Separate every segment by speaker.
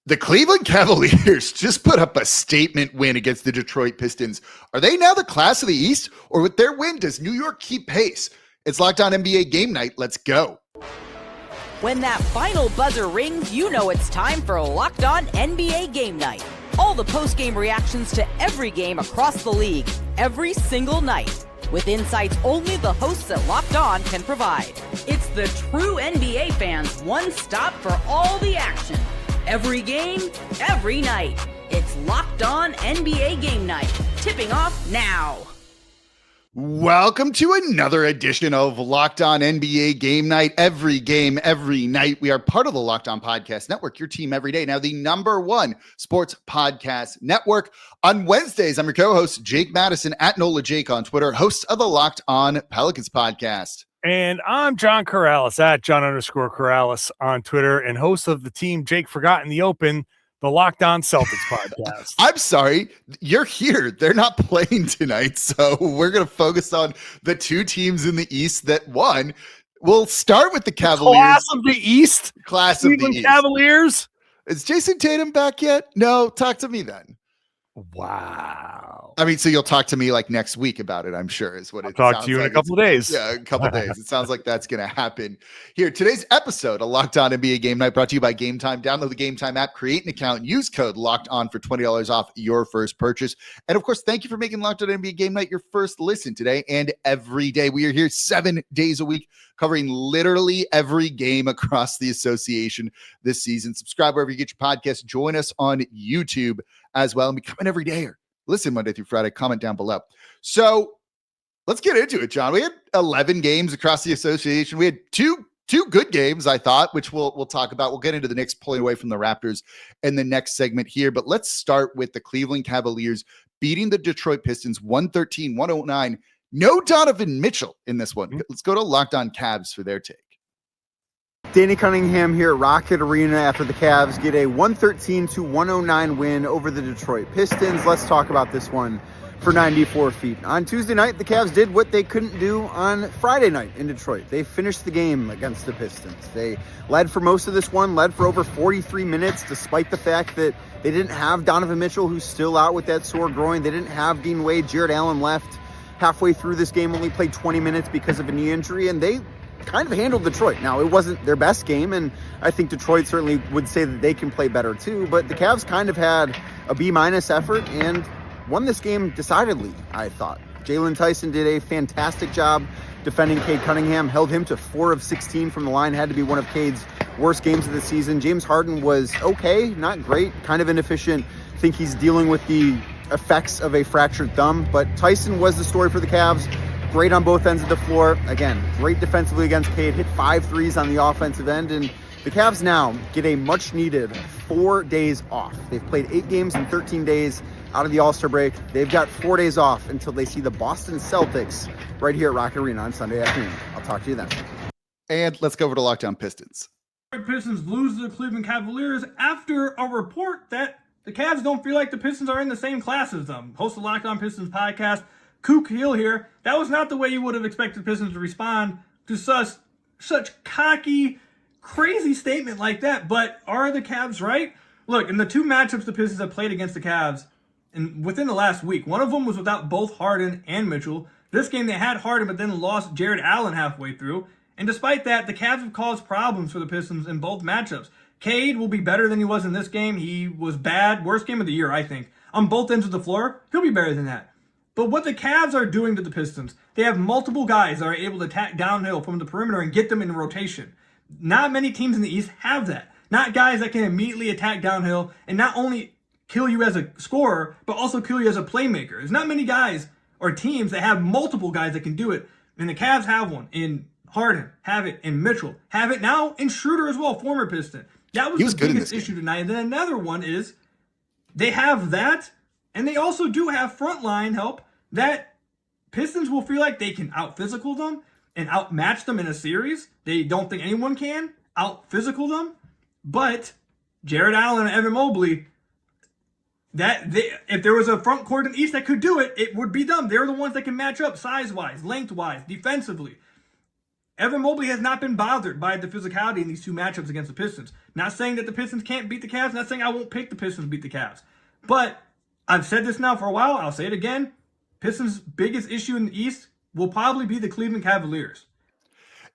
Speaker 1: The Cleveland Cavaliers just put up a statement win against the Detroit Pistons. Are they now the class of the East? Or with their win, does New York keep pace? It's Locked On NBA Game Night. Let's go.
Speaker 2: When that final buzzer rings, you know it's time for Locked On NBA Game Night. All the post-game reactions to every game across the league, every single night, with insights only the hosts at Locked On can provide. It's the true NBA fans' one stop for all the action. Every game, every night. It's Locked On NBA Game Night. Tipping off now.
Speaker 1: Welcome to another edition of Locked On NBA Game Night. Every game, every night. We are part of the Locked On Podcast Network, your team every day. Now, the number one sports podcast network. On Wednesdays, I'm your co-host, Jake Madison, at NOLA Jake on Twitter, host of the Locked On Pelicans podcast.
Speaker 3: And I'm John Karalis, at John_Karalis on Twitter, and host of the Team Jake Forgot in the Open, the Locked On Celtics podcast.
Speaker 1: I'm sorry, you're here. They're not playing tonight, so we're going to focus on the two teams in the East that won. We'll start with the Cavaliers.
Speaker 3: Class of the East?
Speaker 1: Class of the
Speaker 3: Cleveland
Speaker 1: East.
Speaker 3: Cavaliers?
Speaker 1: Is Jason Tatum back yet? No, talk to me then.
Speaker 3: Wow.
Speaker 1: I mean, so you'll talk to me like next week about it, I'm sure, is what it sounds like.
Speaker 3: Talk to you in a couple of days.
Speaker 1: Yeah, a couple of days. It sounds like that's going to happen here. Today's episode of Locked On NBA Game Night brought to you by Game Time. Download the Game Time app, create an account, use code Locked On for $20 off your first purchase. And of course, thank you for making Locked On NBA Game Night your first listen today and every day. We are here 7 days a week, covering literally every game across the association this season. Subscribe wherever you get your podcast. Join us on YouTube as well. And we come in every day. Listen Monday through Friday, comment down below. So let's get into it, John. We had 11 games across the association. We had two good games, I thought, which we'll talk about. We'll get into the Knicks pulling away from the Raptors in the next segment here. But let's start with the Cleveland Cavaliers beating the Detroit Pistons 113-109. No Donovan Mitchell in this one. Let's go to Locked On Cavs for their take.
Speaker 4: Cade Cunningham here at Rocket Arena after the Cavs get a 113-109 win over the Detroit Pistons. Let's talk about this one for 94 feet. On Tuesday night, the Cavs did what they couldn't do on Friday night in Detroit. They finished the game against the Pistons. They led for most of this one, led for over 43 minutes, despite the fact that they didn't have Donovan Mitchell, who's still out with that sore groin. They didn't have Dean Wade. Jared Allen left halfway through this game, only played 20 minutes because of a knee injury, and they kind of handled Detroit. Now, it wasn't their best game, and I think Detroit certainly would say that they can play better too, but the Cavs kind of had a B- effort and won this game decidedly, I thought. Jaylon Tyson did a fantastic job defending Cade Cunningham, held him to 4 of 16 from the line, had to be one of Cade's worst games of the season. James Harden was okay, not great, kind of inefficient. I think he's dealing with the effects of a fractured thumb, but Tyson was the story for the Cavs. Great on both ends of the floor. Again, great defensively against Cade, hit 5 threes on the offensive end, and the Cavs now get a much-needed 4 days off. They've played 8 games in 13 days out of the All-Star break. They've got 4 days off until they see the Boston Celtics right here at Rocket Arena on Sunday afternoon. I'll talk to you then.
Speaker 1: And let's go over to Locked On Pistons.
Speaker 5: Pistons lose to the Cleveland Cavaliers after a report that the Cavs don't feel like the Pistons are in the same class as them. Host of the Locked On Pistons podcast, Kook Hill here. That was not the way you would have expected the Pistons to respond to such cocky, crazy statement like that. But are the Cavs right? Look, in the 2 matchups the Pistons have played against the Cavs, and within the last week, one of them was without both Harden and Mitchell. This game they had Harden, but then lost Jared Allen halfway through. And despite that, the Cavs have caused problems for the Pistons in both matchups. Cade will be better than he was in this game. He was bad. Worst game of the year, I think. On both ends of the floor, he'll be better than that. But what the Cavs are doing to the Pistons, they have multiple guys that are able to attack downhill from the perimeter and get them in rotation. Not many teams in the East have that. Not guys that can immediately attack downhill and not only kill you as a scorer, but also kill you as a playmaker. There's not many guys or teams that have multiple guys that can do it. And the Cavs have one in Harden, have it in Mitchell, have it now in Schroder as well, former Piston. That was the biggest issue tonight. And then another one is they have that, and they also do have frontline help that Pistons will feel like they can out-physical them and outmatch them in a series. They don't think anyone can out-physical them. But Jared Allen and Evan Mobley, if there was a front court in the East that could do it, it would be them. They're the ones that can match up size-wise, length-wise, defensively. Evan Mobley has not been bothered by the physicality in these two matchups against the Pistons. Not saying that the Pistons can't beat the Cavs. Not saying I won't pick the Pistons to beat the Cavs. But I've said this now for a while. I'll say it again. Pistons' biggest issue in the East will probably be the Cleveland Cavaliers.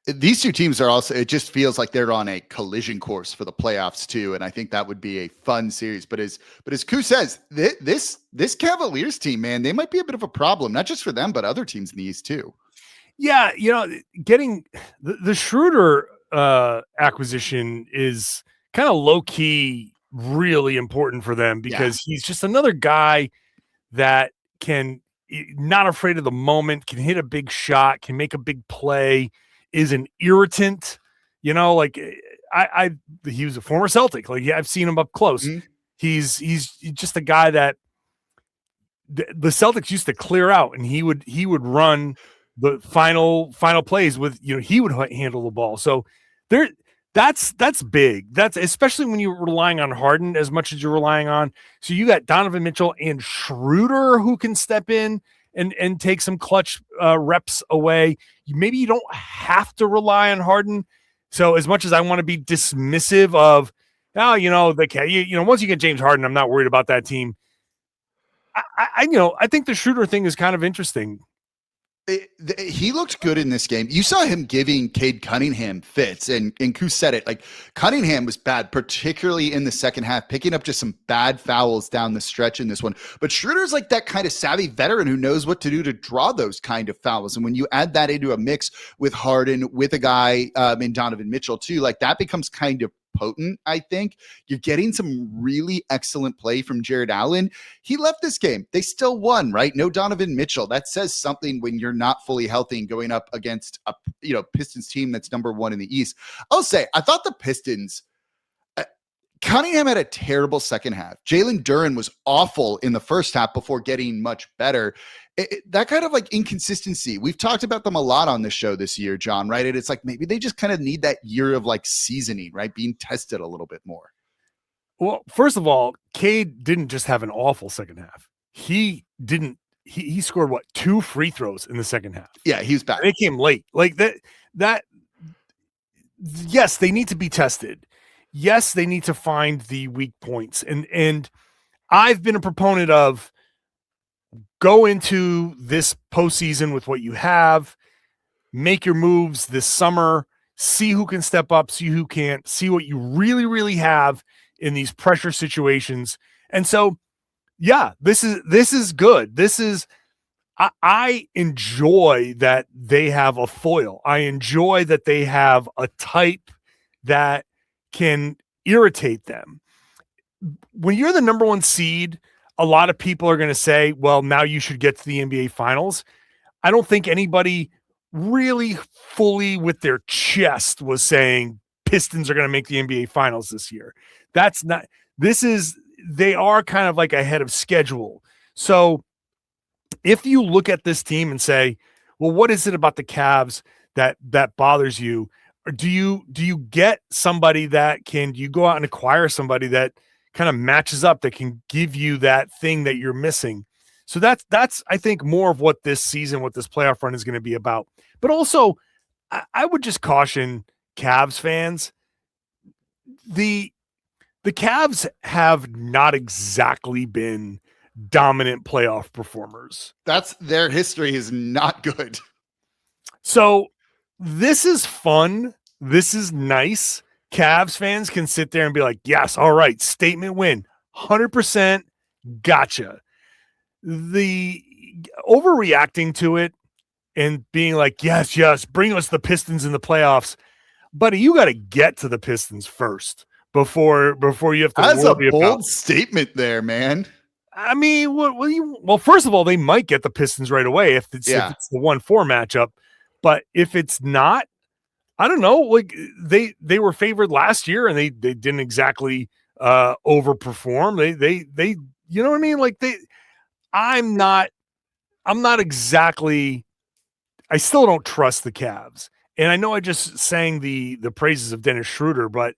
Speaker 1: These two teams are also, it just feels like they're on a collision course for the playoffs too. And I think that would be a fun series. But as Koo says, this Cavaliers team, man, they might be a bit of a problem, not just for them, but other teams in the East too.
Speaker 3: Yeah. Getting the Schroder acquisition is kind of low key, really important for them because he's just another guy that can, not afraid of the moment, can hit a big shot, can make a big play, is an irritant, he was a former Celtic. Like, I've seen him up close. Mm-hmm. He's just a guy that the Celtics used to clear out, and he would run the final plays with, he would handle the ball. So that's big. That's especially when you're relying on Harden as much as you're relying on. So you got Donovan Mitchell and Schroder who can step in and take some clutch reps away. Maybe you don't have to rely on Harden. So as much as I want to be dismissive of, once you get James Harden, I'm not worried about that team. I think the Schroder thing is kind of interesting.
Speaker 1: He looked good in this game. You saw him giving Cade Cunningham fits, and Koo said it. Like, Cunningham was bad, particularly in the second half, picking up just some bad fouls down the stretch in this one. But Schroeder's like that kind of savvy veteran who knows what to do to draw those kind of fouls. And when you add that into a mix with Harden, with a guy in Donovan Mitchell too, like, that becomes kind of potent. I think you're getting some really excellent play from Jared Allen. He left this game. They still won, right? No Donovan Mitchell. That says something when you're not fully healthy and going up against a Pistons team that's number one in the East. I'll say, I thought the Pistons, Cunningham had a terrible second half. Jalen Duren was awful in the first half before getting much better. That kind of like inconsistency, we've talked about them a lot on this show this year, John, right? And it's like maybe they just kind of need that year of like seasoning, right? Being tested a little bit more.
Speaker 3: Well, first of all, Cade didn't just have an awful second half. He scored 2 free throws in the second half.
Speaker 1: Yeah, he was bad.
Speaker 3: And it came late. Like that. Yes, they need to be tested. Yes, they need to find the weak points. And I've been a proponent of go into this postseason with what you have, make your moves this summer, see who can step up, see who can't, see what you really, really have in these pressure situations. And so, yeah, this is good. I enjoy that they have a foil. I enjoy that they have a type that can irritate them. When you're the number one seed, a lot of people are going to say, well, now you should get to the NBA Finals. I don't think anybody really fully with their chest was saying Pistons are going to make the NBA Finals this year. They are kind of like ahead of schedule. So if you look at this team and say, well, what is it about the Cavs that bothers you? Or do you get somebody do you go out and acquire somebody that kind of matches up, that can give you that thing that you're missing? So that's I think more of what this season, what this playoff run is going to be about. But also, I would just caution Cavs fans. The Cavs have not exactly been dominant playoff performers.
Speaker 1: Their history is not good.
Speaker 3: So this is fun. This is nice. Cavs fans can sit there and be like, yes, all right, statement win, 100%, gotcha. The overreacting to it and being like, yes, bring us the Pistons in the playoffs. Buddy, you got to get to the Pistons first before you have to.
Speaker 1: That's a bold statement there, man.
Speaker 3: I mean, well, first of all, they might get the Pistons right away if it's the 1-4 matchup. But if it's not, I don't know. Like they were favored last year and they didn't exactly overperform. They you know what I mean? Like I'm not exactly. I still don't trust the Cavs. And I know I just sang the praises of Dennis Schroder, but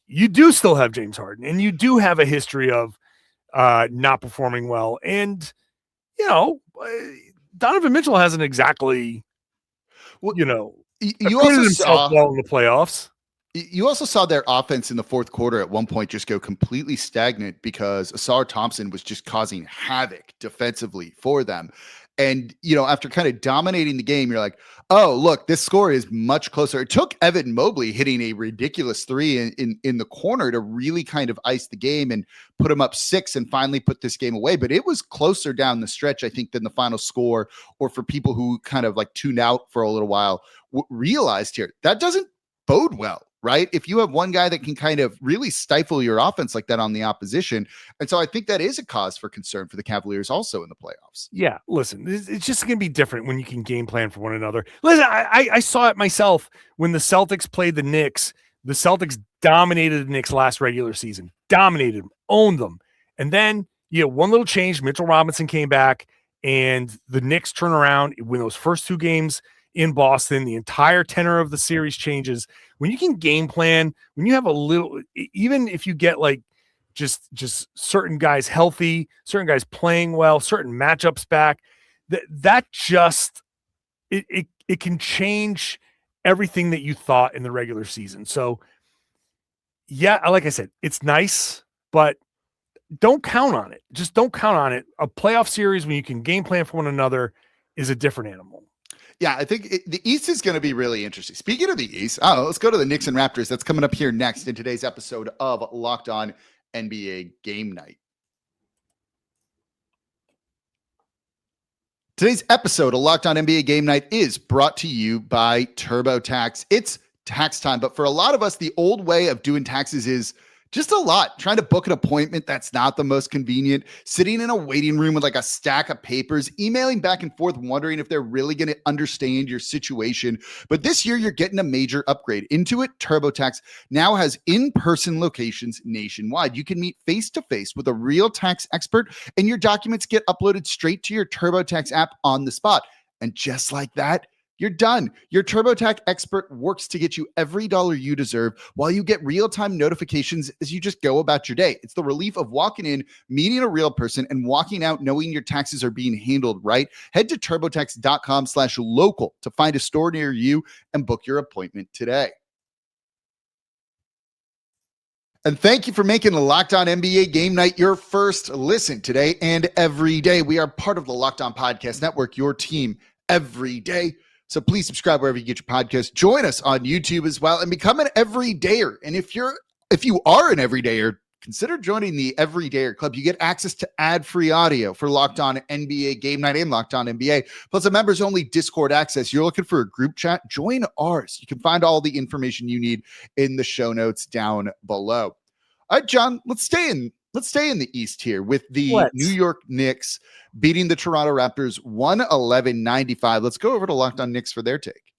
Speaker 3: you do still have James Harden, and you do have a history of not performing well. And Donovan Mitchell hasn't exactly,
Speaker 1: You
Speaker 3: Acquitted
Speaker 1: also
Speaker 3: himself
Speaker 1: saw
Speaker 3: well in the playoffs.
Speaker 1: You also saw their offense in the fourth quarter at one point just go completely stagnant because Asar Thompson was just causing havoc defensively for them. And, after kind of dominating the game, you're like, oh, look, this score is much closer. It took Evan Mobley hitting a ridiculous three in the corner to really kind of ice the game and put him up 6 and finally put this game away. But it was closer down the stretch, I think, than the final score, or for people who kind of like tuned out for a little while realized here. That doesn't bode well, right? If you have one guy that can kind of really stifle your offense like that on the opposition. And so I think that is a cause for concern for the Cavaliers also in the playoffs.
Speaker 3: Yeah, listen, it's just going to be different when you can game plan for one another. Listen, I saw it myself when the Celtics played the Knicks. The Celtics dominated the Knicks last regular season, dominated them, owned them. And then, one little change, Mitchell Robinson came back, and the Knicks turn around, win those first 2 games in Boston. The entire tenor of the series changes. When you can game plan, when you have a little, even if you get like just certain guys healthy, certain guys playing well, certain matchups back, that just it can change everything that you thought in the regular season. So yeah, like I said, it's nice, but don't count on it. Just don't count on it. A playoff series when you can game plan for one another is a different animal.
Speaker 1: Yeah, I think the East is going to be really interesting. Speaking of the East, let's go to the Knicks and Raptors. That's coming up here next in today's episode of Locked On NBA Game Night. Today's episode of Locked On NBA Game Night is brought to you by TurboTax. It's tax time, but for a lot of us, the old way of doing taxes is just a lot. Trying to book an appointment that's not the most convenient, sitting in a waiting room with like a stack of papers, emailing back and forth, wondering if they're really going to understand your situation. But this year, you're getting a major upgrade. Intuit TurboTax now has in-person locations nationwide. You can meet face-to-face with a real tax expert, and your documents get uploaded straight to your TurboTax app on the spot. And just like that, you're done. Your TurboTax expert works to get you every dollar you deserve while you get real-time notifications as you just go about your day. It's the relief of walking in, meeting a real person, and walking out knowing your taxes are being handled right. Head to turbotax.com/local to find a store near you and book your appointment today. And thank you for making the Locked On NBA Game Night your first listen today and every day. We are part of the Locked On Podcast Network, your team every day. So please subscribe wherever you get your podcast. Join us on YouTube as well and become an everydayer. And if you are an everydayer, consider joining the Everydayer Club. You get access to ad-free audio for Locked On NBA Game Night and Locked On NBA, plus a members-only Discord access. You're looking for a group chat? Join ours. You can find all the information you need in the show notes down below. All right, John, let's stay in the East here with the New York Knicks beating the Toronto Raptors 111-95. Let's go over to Locked On Knicks for their take.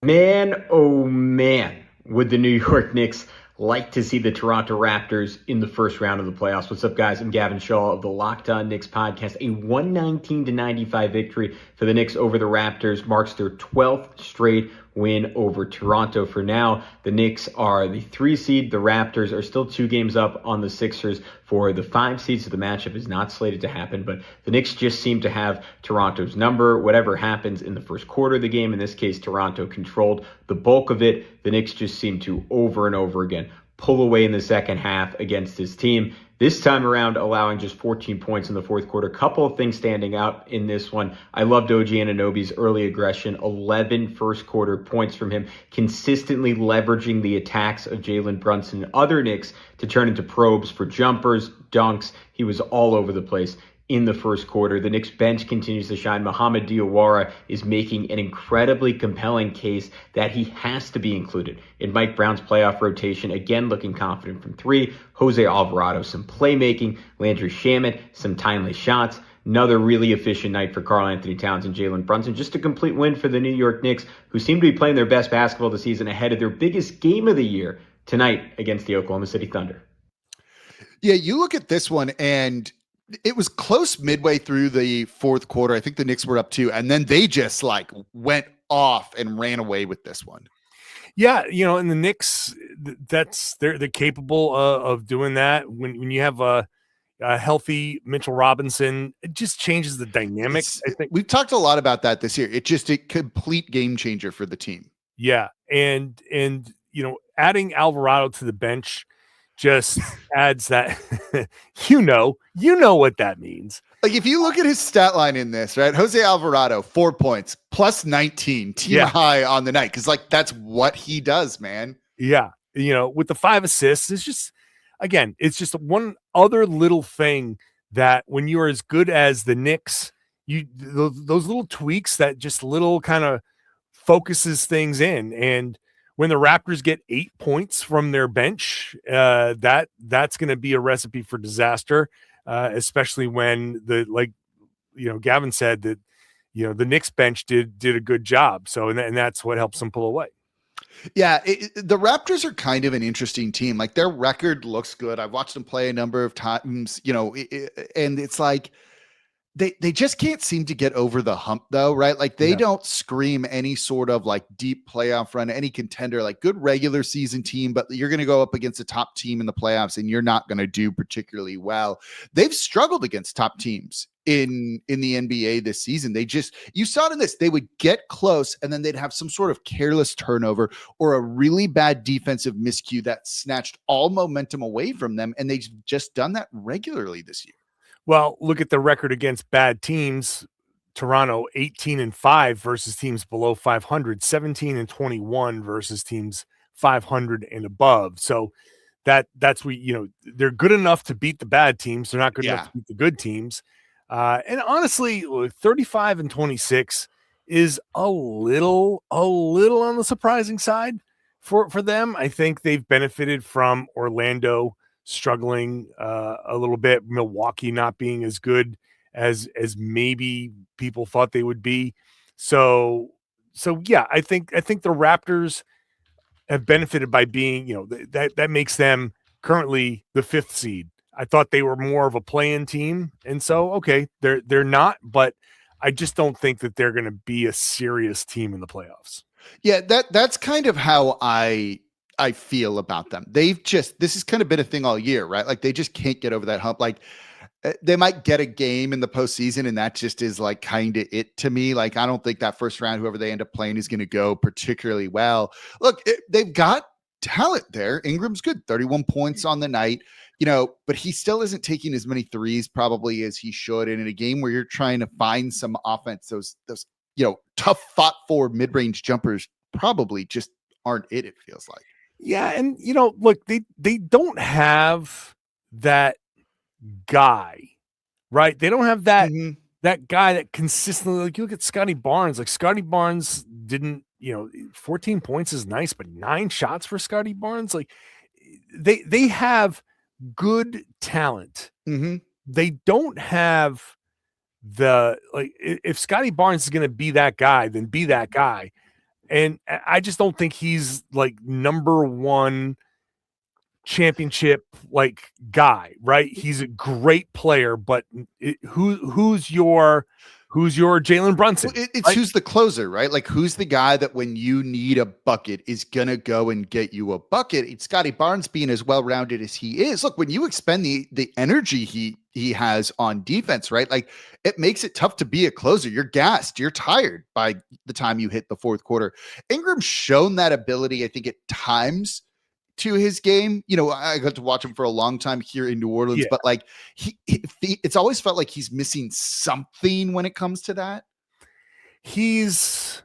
Speaker 6: Man, oh man, would the New York Knicks like to see the Toronto Raptors in the first round of the playoffs. What's up, guys? I'm Gavin Shaw of the Locked On Knicks podcast. A 119-95 victory for the Knicks over the Raptors marks their 12th straight win over Toronto. For now, the Knicks are the 3 seed. The Raptors are still 2 games up on the Sixers for the 5 seed, so the matchup is not slated to happen, but the Knicks just seem to have Toronto's number. Whatever happens in the first quarter of the game, in this case, Toronto controlled the bulk of it. The Knicks just seem to, over and over again, pull away in the second half against this team. This time around, allowing just 14 points in the fourth quarter. Couple of things standing out in this one. I loved OG Anunoby's early aggression. 11 first quarter points from him, consistently leveraging the attacks of Jalen Brunson and other Knicks to turn into probes for jumpers, dunks. He was all over the place in the first quarter. The Knicks bench continues to shine. Mohamed Diawara is making an incredibly compelling case that he has to be included in Mike Brown's playoff rotation. Again, looking confident from 3. Jose Alvarado, some playmaking. Landry Shamet, some timely shots. Another really efficient night for Karl Anthony Towns and Jalen Brunson. Just a complete win for the New York Knicks, who seem to be playing their best basketball this season ahead of their biggest game of the year tonight against the Oklahoma City Thunder.
Speaker 1: Yeah, you look at this one and it was close midway through the fourth quarter. I think the Knicks were up 2, and then they just like went off and ran away with this one.
Speaker 3: Yeah, and the Knicks, they're capable of doing that when you have healthy Mitchell Robinson, it just changes the dynamics. I think
Speaker 1: we've talked a lot about that this year. It's just a complete game changer for the team.
Speaker 3: Yeah. And adding Alvarado to the bench just adds that, you know what that means.
Speaker 1: Like if you look at his stat line in this, right? Jose Alvarado, 4 points, plus 19, team high on the night. Cause like, that's what he does, man.
Speaker 3: Yeah. With the 5 assists, it's just one other little thing that when you're as good as the Knicks, those little tweaks that just little kind of focuses things in. And when the Raptors get 8 points from their bench, that's going to be a recipe for disaster, especially when Gavin said that, the Knicks bench did a good job. So, and that's what helps them pull away.
Speaker 1: Yeah, the Raptors are kind of an interesting team. Like their record looks good. I've watched them play a number of times, and it's like they just can't seem to get over the hump though, right? Like they don't scream any sort of like deep playoff run, any contender, like good regular season team, but you're going to go up against a top team in the playoffs and you're not going to do particularly well. They've struggled against top teams in the NBA this season. You saw it in this, they would get close and then they'd have some sort of careless turnover or a really bad defensive miscue that snatched all momentum away from them. And they've just done that regularly this year.
Speaker 3: Well, look at the record against bad teams. Toronto 18-5 versus teams below 500, 17-21 versus teams 500 and above. So that's they're good enough to beat the bad teams. They're not good enough to beat the good teams. And honestly, 35-26 is a little on the surprising side for them. I think they've benefited from Orlando struggling a little bit, Milwaukee not being as good as maybe people thought they would be. So yeah, I think the Raptors have benefited by being, that makes them currently the 5th seed. I thought they were more of a play-in team, and so okay, they're not, but I just don't think that they're going to be a serious team in the playoffs.
Speaker 1: Yeah, that's kind of how I feel about them. This has kind of been a thing all year, right? Like they just can't get over that hump. Like they might get a game in the postseason and that just is like kind of it to me. Like, I don't think that first round, whoever they end up playing is going to go particularly well. Look, they've got talent there. Ingram's good, 31 points on the night, but he still isn't taking as many threes probably as he should. And in a game where you're trying to find some offense, those tough fought for mid-range jumpers probably just aren't it feels like.
Speaker 3: Yeah, and look, they don't have that guy, right? They don't have that that guy that consistently, like you look at Scotty Barnes. Like Scotty Barnes didn't, 14 points is nice, but 9 shots for Scotty Barnes. Like they have good talent. They don't have if Scotty Barnes is going to be that guy, then be that guy. And I just don't think he's like number one championship like guy, right? He's a great player, but who's your Jalen Brunson?
Speaker 1: It's who's the closer, right? Like who's the guy that when you need a bucket is gonna go and get you a bucket? It's Scotty Barnes being as well-rounded as he is. Look, when you expend the energy he has on defense, right? Like it makes it tough to be a closer. You're gassed, you're tired by the time you hit the fourth quarter. Ingram's shown that ability, I think, at times to his game. I got to watch him for a long time here in New Orleans, but like it's always felt like he's missing something when it comes to that.
Speaker 3: He has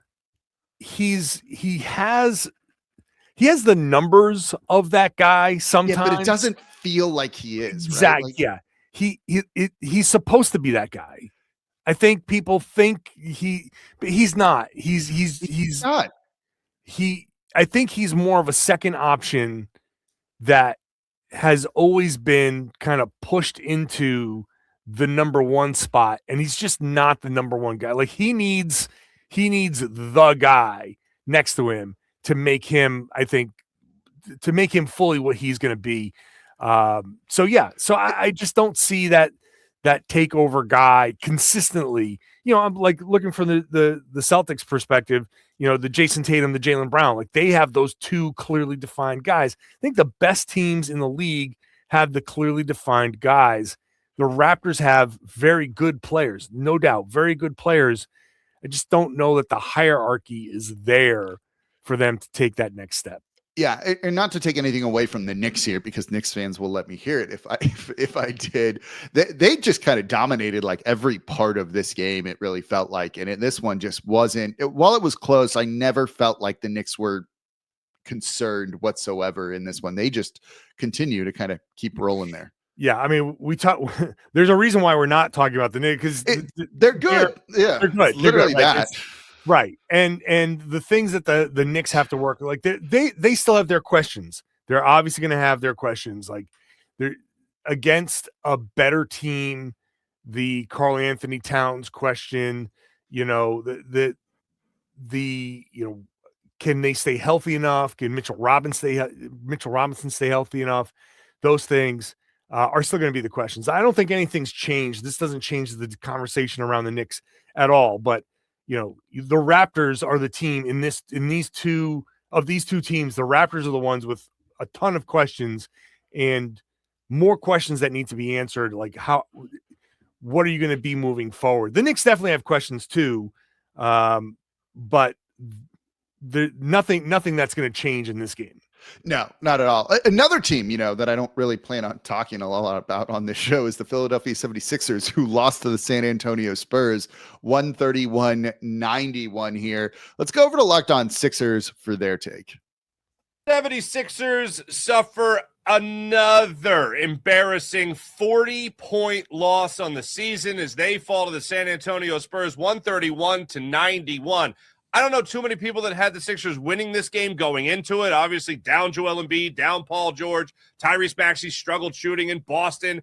Speaker 3: the numbers of that guy sometimes,
Speaker 1: but it doesn't feel like he is.
Speaker 3: Exactly.
Speaker 1: Right?
Speaker 3: Like, he's supposed to be that guy. I think people think but he's not. He's
Speaker 1: not.
Speaker 3: I think he's more of a second option that has always been kind of pushed into the number one spot, and he's just not the number one guy. Like he needs the guy next to him to make him, I think, fully what he's going to be. So I just don't see that takeover guy consistently. I'm like looking from the Celtics perspective, the Jason Tatum, the Jaylen Brown, like they have those two clearly defined guys. I think the best teams in the league have the clearly defined guys. The Raptors have very good players, no doubt, very good players. I just don't know that the hierarchy is there for them to take that next step.
Speaker 1: Yeah, and not to take anything away from the Knicks here, because Knicks fans will let me hear it if I did. They just kind of dominated like every part of this game. It really felt like, and this one just wasn't. While it was close, I never felt like the Knicks were concerned whatsoever in this one. They just continue to kind of keep rolling there.
Speaker 3: Yeah, I mean, we talk. There's a reason why we're not talking about the Knicks because
Speaker 1: they're good. They're good. Literally that.
Speaker 3: Right. And the things that the Knicks have to work, like they still have their questions. They're obviously going to have their questions. Like they're against a better team, the Karl Anthony Towns question, the can they stay healthy enough? Can Mitchell Robinson stay healthy enough? Those things are still going to be the questions. I don't think anything's changed. This doesn't change the conversation around the Knicks at all, but the Raptors are the team in these two teams. The Raptors are the ones with a ton of questions and more questions that need to be answered. Like what are you going to be moving forward? The Knicks definitely have questions too. But nothing that's going to change in this game.
Speaker 1: No, not at all. Another team, that I don't really plan on talking a lot about on this show is the Philadelphia 76ers, who lost to the San Antonio Spurs 131-91 here. Let's go over to Locked On Sixers for their take.
Speaker 7: 76ers suffer another embarrassing 40-point loss on the season as they fall to the San Antonio Spurs 131-91. I don't know too many people that had the Sixers winning this game going into it. Obviously, down Joel Embiid, down Paul George. Tyrese Maxey struggled shooting in Boston.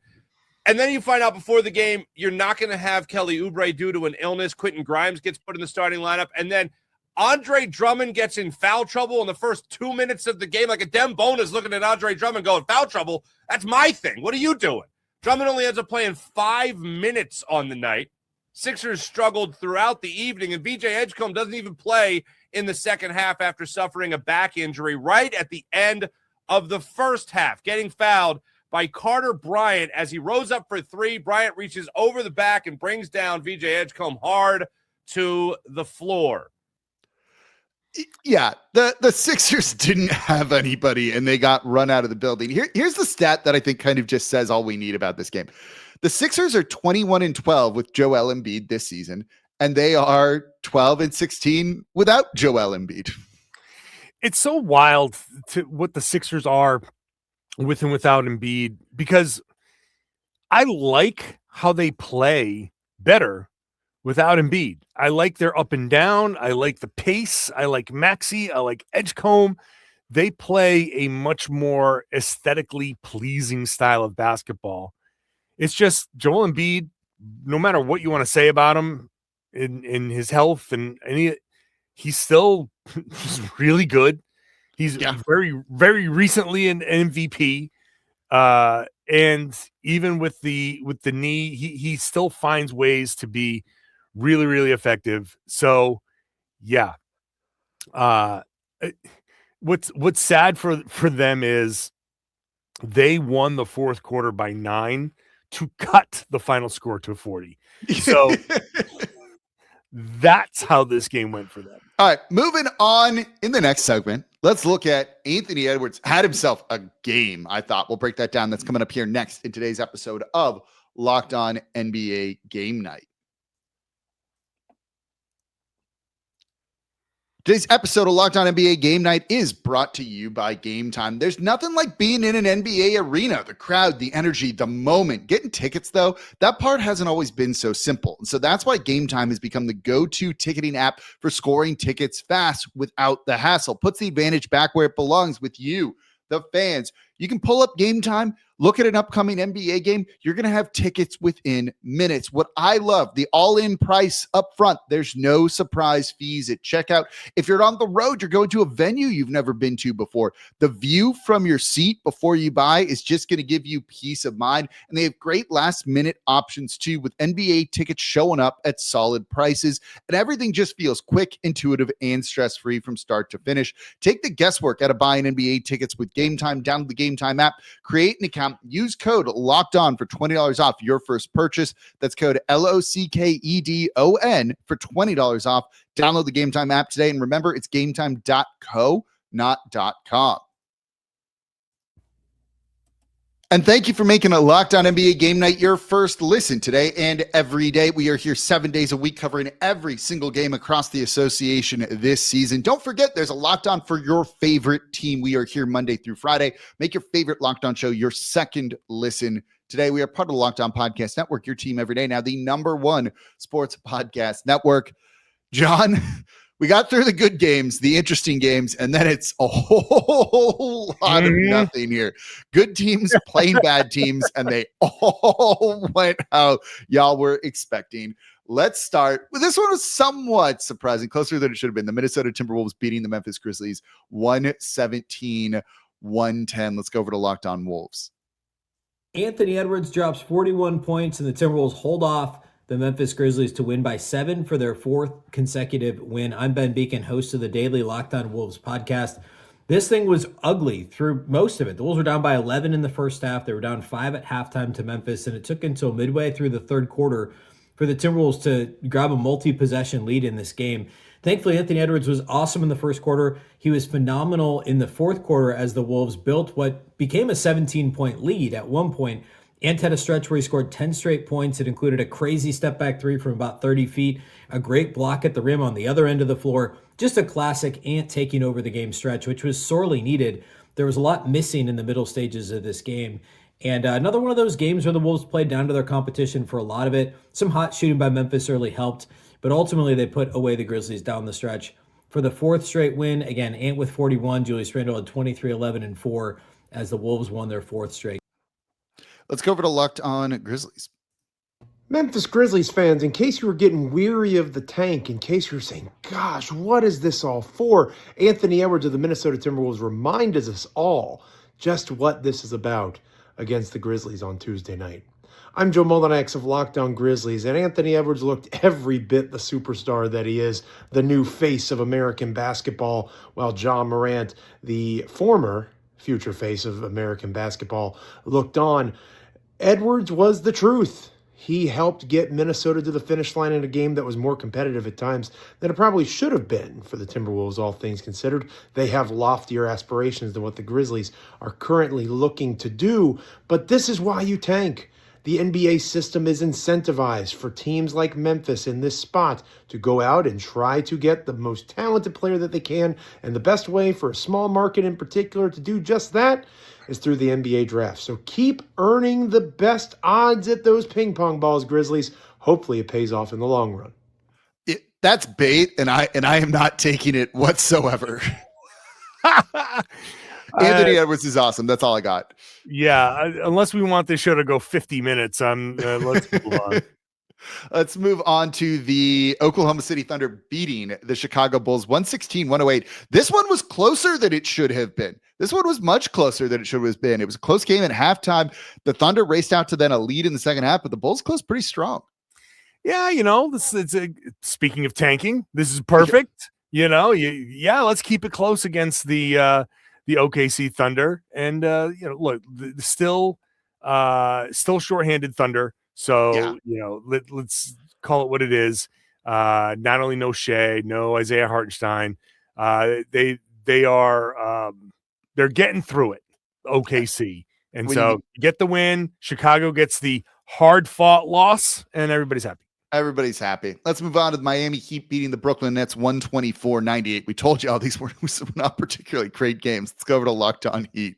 Speaker 7: And then you find out before the game, you're not going to have Kelly Oubre due to an illness. Quentin Grimes gets put in the starting lineup. And then Andre Drummond gets in foul trouble in the first 2 minutes of the game. Like a Dem Bona's looking at Andre Drummond going, foul trouble? That's my thing. What are you doing? Drummond only ends up playing 5 minutes on the night. Sixers struggled throughout the evening, and VJ Edgecombe doesn't even play in the second half after suffering a back injury right at the end of the first half, getting fouled by Carter Bryant as he rose up for three. Bryant reaches over the back and brings down VJ Edgecombe hard to the floor.
Speaker 1: Yeah, the Sixers didn't have anybody, and they got run out of the building. Here's the stat that I think kind of just says all we need about this game. The Sixers are 21-12 with Joel Embiid this season, and they are 12-16 without Joel Embiid.
Speaker 3: It's so wild to what the Sixers are with and without Embiid, because I like how they play better without Embiid. I like their up and down. I like the pace. I like Maxey. I like Edgecombe. They play a much more aesthetically pleasing style of basketball. It's just Joel Embiid, no matter what you want to say about him in his health and he's still he's really good. He's very, very recently an MVP. And even with the knee, he still finds ways to be really, really effective. So yeah. What's sad for them is they won the fourth quarter by 9 to cut the final score to 40. So that's how this game went for them.
Speaker 1: All right, moving on in the next segment, let's look at Anthony Edwards. Had himself a game, I thought. We'll break that down. That's coming up here next in today's episode of Locked On NBA Game Night. Today's episode of Locked On NBA Game Night is brought to you by Game Time. There's nothing like being in an NBA arena, the crowd, the energy, the moment. Getting tickets, though, that part hasn't always been so simple. And so that's why Game Time has become the go-to ticketing app for scoring tickets fast without the hassle. Puts the advantage back where it belongs with you, the fans. You can pull up Game Time, look at an upcoming NBA game. You're going to have tickets within minutes. What I love, the all-in price up front. There's no surprise fees at checkout. If you're on the road, you're going to a venue you've never been to before. The view from your seat before you buy is just going to give you peace of mind. And they have great last-minute options too, with NBA tickets showing up at solid prices. And everything just feels quick, intuitive, and stress-free from start to finish. Take the guesswork out of buying NBA tickets with Game Time. Download the Game Time app, create an account, account. Use code Locked On for $20 off your first purchase. That's code LOCKEDON for $20 off. Download the Game Time app today. And remember, it's gametime.co, not .com. And thank you for making a Locked On NBA Game Night your first listen today and every day. We are here 7 days a week covering every single game across the association this season. Don't forget, there's a Locked On for your favorite team. We are here Monday through Friday. Make your favorite Locked On show your second listen today. We are part of the Locked On Podcast Network, your team every day. Now, the #1 sports podcast network. John, we got through the good games, the interesting games, and then it's a whole lot of nothing here. Good teams playing bad teams, and they all went how y'all were expecting. Let's start. This one was somewhat surprising, closer than it should have been. The Minnesota Timberwolves beating the Memphis Grizzlies 117-110. Let's go over to Locked On Wolves.
Speaker 8: Anthony Edwards drops 41 points, and the Timberwolves hold off the Memphis Grizzlies to win by 7 for their 4th consecutive win. I'm Ben Beacon, host of the daily Locked On Wolves podcast. This thing was ugly through most of it. The Wolves were down by 11 in the first half. They were down 5 at halftime to Memphis, and it took until midway through the third quarter for the Timberwolves to grab a multi-possession lead in this game. Thankfully, Anthony Edwards was awesome in the first quarter. He was phenomenal in the fourth quarter as the Wolves built what became a 17-point lead at one point. Ant had a stretch where he scored 10 straight points. It included a crazy step-back three from about 30 feet, a great block at the rim on the other end of the floor. Just a classic Ant taking over the game stretch, which was sorely needed. There was a lot missing in the middle stages of this game. And another one of those games where the Wolves played down to their competition for a lot of it. Some hot shooting by Memphis early helped, but ultimately they put away the Grizzlies down the stretch. For the 4th straight win, again, Ant with 41, Julius Randle had 23, 11, and 4 as the Wolves won their 4th straight.
Speaker 1: Let's go over to Locked On Grizzlies.
Speaker 9: Memphis Grizzlies fans, in case you were getting weary of the tank, in case you were saying, gosh, what is this all for? Anthony Edwards of the Minnesota Timberwolves reminded us all just what this is about against the Grizzlies on Tuesday night. I'm Joe Mullinax of Locked On Grizzlies, and Anthony Edwards looked every bit the superstar that he is, the new face of American basketball, while John Morant, the former future face of American basketball, looked on. Edwards was the truth. He helped get Minnesota to the finish line in a game that was more competitive at times than it probably should have been for the Timberwolves, all things considered. They have loftier aspirations than what the Grizzlies are currently looking to do, but this is why you tank. The NBA system is incentivized for teams like Memphis in this spot to go out and try to get the most talented player that they can, and the best way for a small market in particular to do just that is through the NBA draft. So keep earning the best odds at those ping pong balls, Grizzlies. Hopefully it pays off in the long run.
Speaker 1: That's bait, and I am not taking it whatsoever. Anthony Edwards is awesome. That's all I got.
Speaker 3: Yeah, unless we want this show to go 50 minutes, let's move on.
Speaker 1: Let's move on to the Oklahoma City Thunder beating the Chicago Bulls 116-108. This one was closer than it should have been. This one was much closer than it should have been. It was a close game at halftime. The Thunder raced out to then a lead in the second half, but the Bulls closed pretty strong.
Speaker 3: Yeah, speaking of tanking, this is perfect. Let's keep it close against the OKC Thunder, and look, still shorthanded Thunder. So let's call it what it is. Not only no Shea, no Isaiah Hartenstein. They are they're getting through it. OKC, and so get the win. Chicago gets the hard fought loss, and everybody's happy.
Speaker 1: Everybody's happy. Let's move on to the Miami Heat beating the Brooklyn Nets 124-98. We told you all these were not particularly great games. Let's go over to Locked On Heat.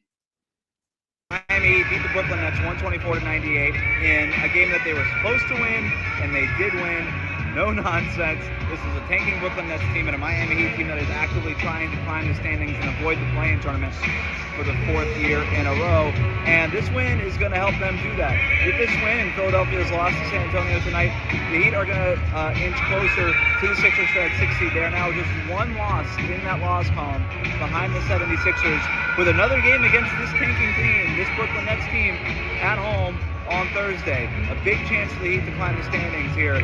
Speaker 10: Miami Heat beat the Brooklyn Nets 124-98 in a game that they were supposed to win, and they did win. No nonsense. This is a tanking Brooklyn Nets team and a Miami Heat team that is actively trying to climb the standings and avoid the play-in tournament for the 4th year in a row. And this win is going to help them do that. With this win, Philadelphia's lost to San Antonio tonight. The Heat are going to inch closer to the Sixers for that 6th seed. They are now just one loss in that loss column behind the 76ers with another game against this tanking team, this Brooklyn Nets team at home. on Thursday. A big chance for the Heat to climb the standings here.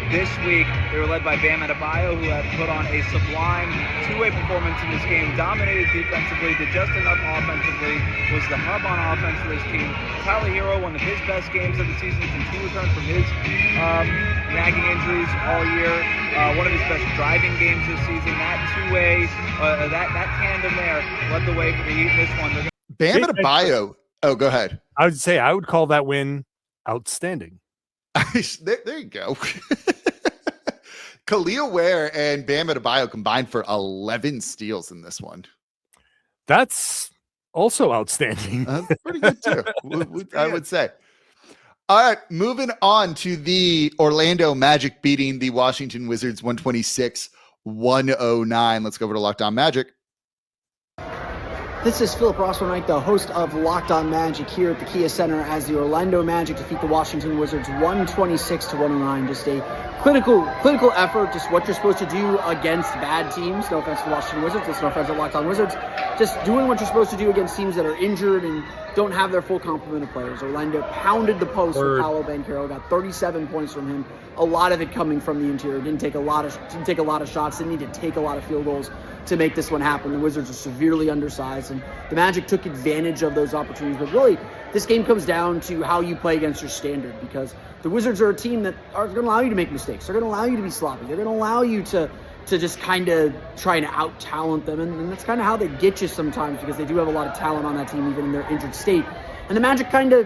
Speaker 10: This week, they were led by Bam Adebayo, who had put on a sublime two-way performance in this game, dominated defensively, did just enough offensively, was the hub on offense for this team. Tyler Hero, one of his best games of the season since he returned from his nagging injuries all year. One of his best driving games this season. That two-way, that tandem there led the way for the Heat in this one.
Speaker 1: Bam Adebayo. Oh, go ahead.
Speaker 3: I would say I would call that win outstanding.
Speaker 1: There you go. Khalil Ware and Bam Adebayo combined for 11 steals in this one.
Speaker 3: That's also outstanding.
Speaker 1: That's pretty good too. I would say. All right, moving on to the Orlando Magic beating the Washington Wizards 126-109. Let's go over to Locked On Magic.
Speaker 11: This is Philip Rossman-Wright, the host of Locked On Magic here at the Kia Center as the Orlando Magic defeat the Washington Wizards 126-109. Just a clinical effort, just what you're supposed to do against bad teams. No offense to the Washington Wizards, it's no offense to Locked On Wizards. Just doing what you're supposed to do against teams that are injured and don't have their full complement of players. Orlando pounded the post with Paolo Banchero, got 37 points from him. A lot of it coming from the interior. Didn't take a lot of shots. Didn't need to take a lot of field goals to make this one happen. The Wizards are severely undersized, and the Magic took advantage of those opportunities. But really, this game comes down to how you play against your standard, because the Wizards are a team that are going to allow you to make mistakes. They're going to allow you to be sloppy. They're going to allow you to just kind of try to out-talent them, and that's kind of how they get you sometimes, because they do have a lot of talent on that team, even in their injured state. And the Magic kind of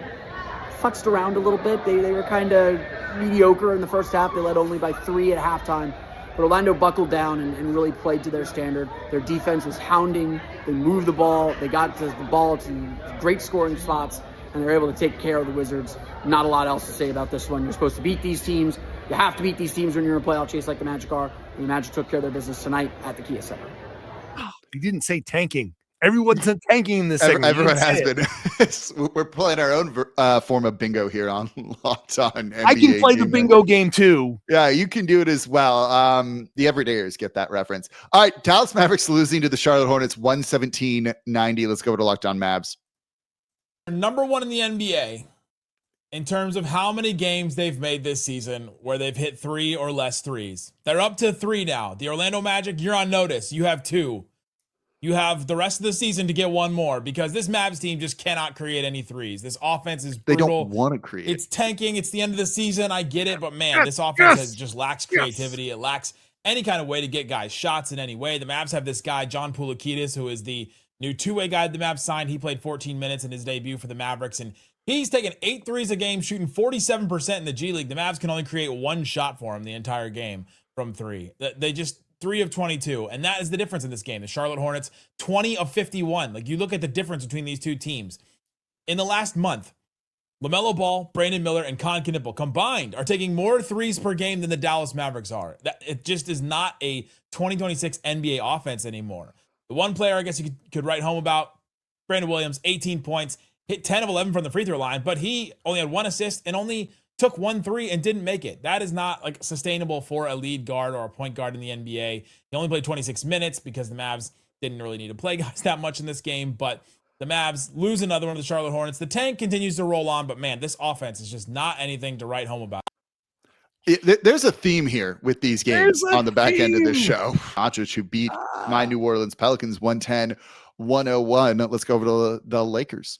Speaker 11: futzed around a little bit. They were kind of mediocre in the first half. They led only by 3 at halftime. But Orlando buckled down and really played to their standard. Their defense was hounding. They moved the ball. They got the ball to great scoring spots, and they're able to take care of the Wizards. Not a lot else to say about this one. You're supposed to beat these teams. You have to beat these teams when you're in a playoff chase like the Magic are. And the Magic took care of their business tonight at the Kia Center.
Speaker 3: He didn't say tanking. Everyone's tanking in this segment.
Speaker 1: Everyone has been. We're playing our own form of bingo here on Locked On NBA.
Speaker 3: I can play the bingo game too.
Speaker 1: Yeah, you can do it as well. The everydayers get that reference. All right, Dallas Mavericks losing to the Charlotte Hornets 117-90. Let's go to Locked On Mavs.
Speaker 12: Number one in the NBA in terms of how many games they've made this season where they've hit 3 or less threes. They're up to 3 now. The Orlando Magic, you're on notice. You have 2. You have the rest of the season to get 1 more, because this Mavs team just cannot create any threes. This offense is brutal.
Speaker 1: They don't want to create.
Speaker 12: It's tanking. It's the end of the season. I get it, but man, this offense just lacks creativity. It lacks any kind of way to get guys shots in any way. The Mavs have this guy, John Poulikitis, who is the new two-way guy the Mavs signed. He played 14 minutes in his debut for the Mavericks, and he's taking 8 threes a game, shooting 47% in the G League. The Mavs can only create 1 shot for him the entire game from 3. They just 3 of 22, and that is the difference in this game. The Charlotte Hornets, 20 of 51. Like, you look at the difference between these two teams. In the last month, LaMelo Ball, Brandon Miller, and Con Knippel combined are taking more threes per game than the Dallas Mavericks are. It just is not a 2026 NBA offense anymore. The one player I guess you could write home about, Brandon Williams, 18 points, hit 10 of 11 from the free throw line, but he only had 1 assist and only took 1 3 and didn't make it. That is not like sustainable for a lead guard or a point guard in the NBA. He only played 26 minutes because the Mavs didn't really need to play guys that much in this game, but the Mavs lose another one to the Charlotte Hornets. The tank continues to roll on, but man, this offense is just not anything to write home about.
Speaker 1: There's a theme here with these games on the back end of this show. Doncic, who beat my New Orleans Pelicans 110-101. Let's go over to the Lakers.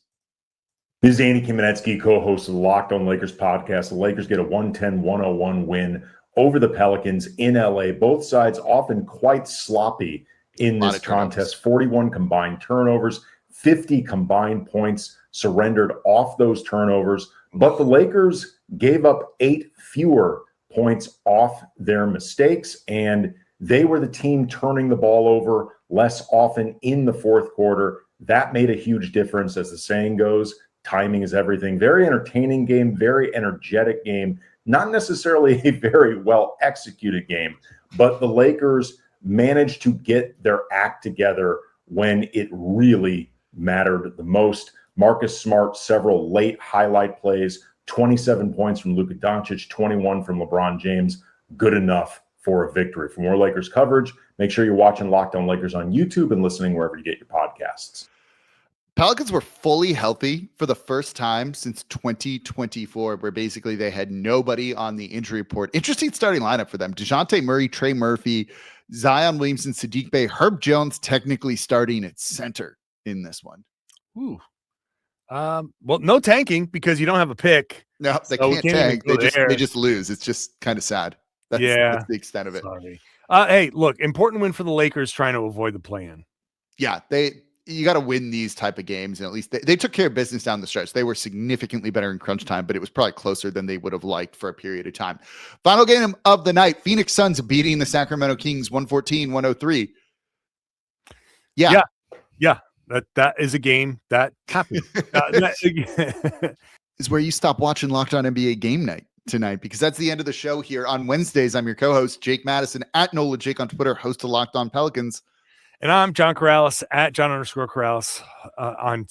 Speaker 13: This is Andy Kamenetsky, co-host of the Locked On Lakers podcast. The Lakers get a 110-101 win over the Pelicans in LA. Both sides often quite sloppy in this contest. 41 combined turnovers, 50 combined points surrendered off those turnovers. But the Lakers gave up 8 fewer points off their mistakes, and they were the team turning the ball over less often in the fourth quarter. That made a huge difference, as the saying goes. Timing is everything. Very entertaining game, very energetic game, not necessarily a very well executed game, but the Lakers managed to get their act together when it really mattered the most. Marcus Smart, several late highlight plays, 27 points from Luka Doncic, 21 from LeBron James. Good enough for a victory. For more Lakers coverage, make sure you're watching Locked On Lakers on YouTube and listening wherever you get your podcasts.
Speaker 1: Pelicans were fully healthy for the first time since 2024, where basically they had nobody on the injury report. Interesting starting lineup for them. DeJounte Murray, Trey Murphy, Zion Williamson, Sadiq Bey, Herb Jones technically starting at center in this one.
Speaker 3: Ooh. Well, no tanking because you don't have a pick.
Speaker 1: No, they can't tank. They just lose. It's just kind of sad. That's the extent of it.
Speaker 3: Sorry. Hey, look, important win for the Lakers trying to avoid the play-in.
Speaker 1: Yeah, you got to win these type of games, and at least they took care of business down the stretch. They were significantly better in crunch time, but it was probably closer than they would have liked for a period of time. Final game of the night, Phoenix Suns beating the Sacramento Kings 114-103. Yeah.
Speaker 3: That is a game that happened.
Speaker 1: Is where you stop watching Locked On NBA Game Night tonight, because that's the end of the show here. On Wednesdays, I'm your co-host, Jake Madison, at Nola Jake on Twitter, host of Locked On Pelicans.
Speaker 3: And I'm John Karalis, at John_Karalis on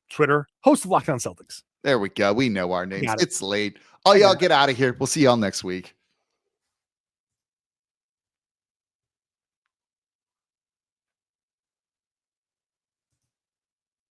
Speaker 3: Twitter, host of Locked On Celtics.
Speaker 1: There we go. We know our names. It's late. Y'all get out of here. We'll see y'all next week.